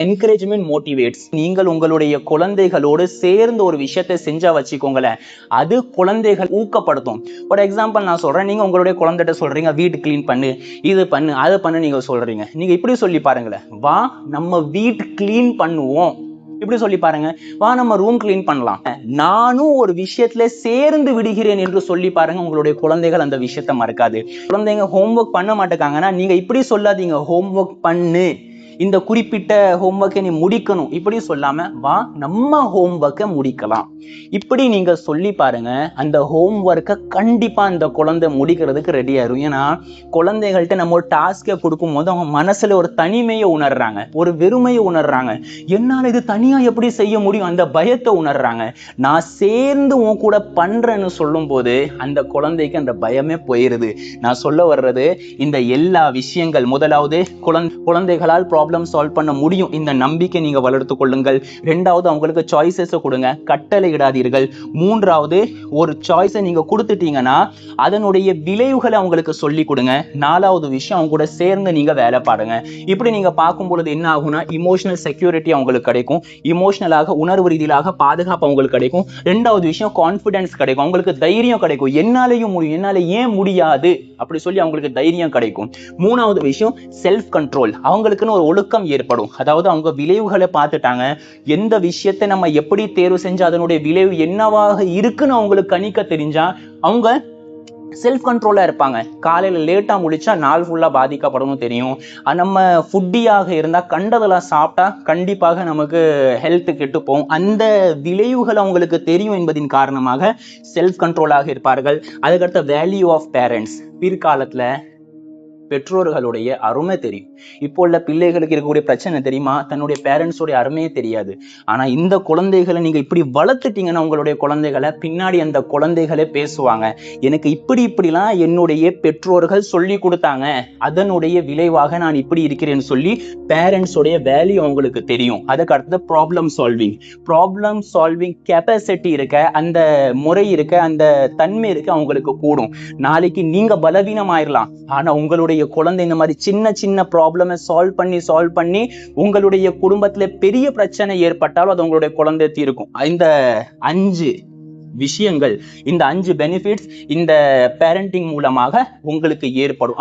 Encouragement motivates. நீங்கள் உங்களுடைய குழந்தைகளோடு சேர்ந்து ஒரு விஷயத்தை செஞ்சா வச்சுக்கோங்களேன், அது குழந்தைகள் ஊக்கப்படுத்தும். ஒரு எக்ஸாம்பிள் நான் சொல்றேன். நீங்க உங்களுடைய குழந்தைகிட்ட சொல்றீங்க வீட்டு கிளீன் பண்ணு, இது பண்ணு, அதை பண்ணு, நீங்க சொல்றீங்க. நீங்க இப்படி சொல்லி பாருங்களேன், வா நம்ம வீட்டு கிளீன் பண்ணுவோம், இப்படி சொல்லி பாருங்க. வா நம்ம ரூம் கிளீன் பண்ணலாம், நானும் ஒரு விஷயத்துல சேர்ந்து விடுகிறேன் என்று சொல்லி பாருங்க. உங்களுடைய குழந்தைகள் அந்த விஷயத்தை மறக்காது. குழந்தைங்க ஹோம்ஒர்க் பண்ண மாட்டேங்காங்கன்னா நீங்க இப்படி சொல்லாதீங்க, ஹோம்ஒர்க் பண்ணு, இந்த குறிப்பிட்ட ஹோம்ஒர்க்கை நீ முடிக்கணும், இப்படி சொல்லாம வா நம்ம ஹோம்ஒர்க்கை முடிக்கலாம், இப்படி நீங்க சொல்லி பாருங்க. அந்த ஹோம்ஒர்க்கை கண்டிப்பா அந்த குழந்தை முடிக்கிறதுக்கு ரெடி ஆயிரும். ஏன்னா குழந்தைகள்கிட்ட நம்ம ஒரு டாஸ்கை கொடுக்கும் போது அவங்க மனசுல ஒரு தனிமையை உணர்றாங்க, ஒரு வெறுமையை உணர்றாங்க. என்னால இது தனியா எப்படி செய்ய முடியும், அந்த பயத்தை உணர்றாங்க. நான் சேர்ந்து உன் கூட பண்றேன்னு சொல்லும் போது அந்த குழந்தைக்கு அந்த பயமே போயிருது. நான் சொல்ல வர்றது இந்த எல்லா விஷயங்கள், முதலாவது குழந்தைகளால் ப்ராப்ளம் சால்வ் பண்ண முடியும், இந்த நம்பிக்கை நீங்க வளர்த்து கொள்ளுங்கள். ரெண்டாவது அவங்களுக்கு சாய்ஸஸ் கொடுங்க, கட்டளை இடாதீர்கள். மூன்றாவது ஒரு சாய்ஸை நீங்க கொடுத்துட்டீங்கன்னா அதனுடைய விளைவுகளை அவங்களுக்கு சொல்லி கொடுங்க. நாலாவது விஷயம், அவங்க கூட சேர்ந்து நீங்க வேலை பாருங்க. இப்படி நீங்க பார்க்கும் பொழுது என்ன ஆகும்னா இமோஷனல் செக்யூரிட்டி அவங்களுக்கு கிடைக்கும், இமோஷனலாக உணர்வு ரீதியாக பாதுகாப்பு அவங்களுக்கு கிடைக்கும். ரெண்டாவது விஷயம் கான்ஃபிடன்ஸ் கிடைக்கும், அவங்களுக்கு தைரியம் கிடைக்கும், என்னாலையும் முடியும், என்னால ஏன் முடியாது அப்படி சொல்லி அவங்களுக்கு தைரியம் கிடைக்கும். மூணாவது விஷயம் செல்ஃப் கண்ட்ரோல், அவங்களுக்குன்னு ஒரு ஒழுக்கம் ஏற்படும். அதாவது அவங்க விளைவுகளை பார்த்துட்டாங்க, எந்த விஷயத்தை நம்ம எப்படி தேர்வு செஞ்சு அதனுடைய விளைவு என்னவாக இருக்குன்னு அவங்களுக்கு கணிக்க தெரிஞ்சா அவங்க செல்ஃப் கண்ட்ரோலா இருப்பாங்க. காலையில லேட்டா முடிச்சா நாள் ஃபுல்லா பாதிக்கப்படும் தெரியும். நம்ம ஃபுட்டியாக இருந்தா கண்டதெல்லாம் சாப்பிட்டா கண்டிப்பாக நமக்கு ஹெல்த் கெட்டு போகும். அந்த விளைவுகள் அவங்களுக்கு தெரியும் என்பதின் காரணமாக செல்ஃப் கண்ட்ரோலாக இருப்பார்கள். அதுக்கடுத்த வேல்யூ ஆஃப் பேரண்ட்ஸ், பிற்காலத்துல பெற்றோர்களுடைய அருமை தெரியும். இப்போ உள்ள பிள்ளைகளுக்கு இருக்கக்கூடிய பிரச்சனை தெரியுமா, தன்னுடைய பேரண்ட்ஸோடைய அருமையே தெரியாது. ஆனா இந்த குழந்தைகளை நீங்க இப்படி வளர்த்துட்டீங்கன்னா உங்களுடைய குழந்தைகளை பின்னாடி அந்த குழந்தைகளே பேசுவாங்க, எனக்கு இப்படிலாம் என்னுடைய பெற்றோர்கள் சொல்லி கொடுத்தாங்க, அதனுடைய விளைவாக நான் இப்படி இருக்கிறேன்னு சொல்லி பேரண்ட்ஸோடைய வேல்யூ அவங்களுக்கு தெரியும். அதுக்கு அடுத்தது ப்ராப்ளம் சால்விங் கெப்பாசிட்டி இருக்க, அந்த முறை இருக்க, அந்த தன்மை இருக்க அவங்களுக்கு கூடும். நாளைக்கு நீங்க பலவீனம் ஆயிரலாம், ஆனா உங்களுடைய குழந்தை இந்த மாதிரி சின்ன ப்ராப்ளமை சால்வ் பண்ணி உங்களுடைய குடும்பத்துல பெரிய பிரச்சனை ஏற்பட்டாலும் அது உங்களுடைய குழந்தை தீர்க்கும். இந்த 5 விஷயங்கள், இந்த 5 பெனிஃபிட்ஸ் இந்த பேரண்டிங் மூலமாக உங்களுக்கு ஏற்படும்.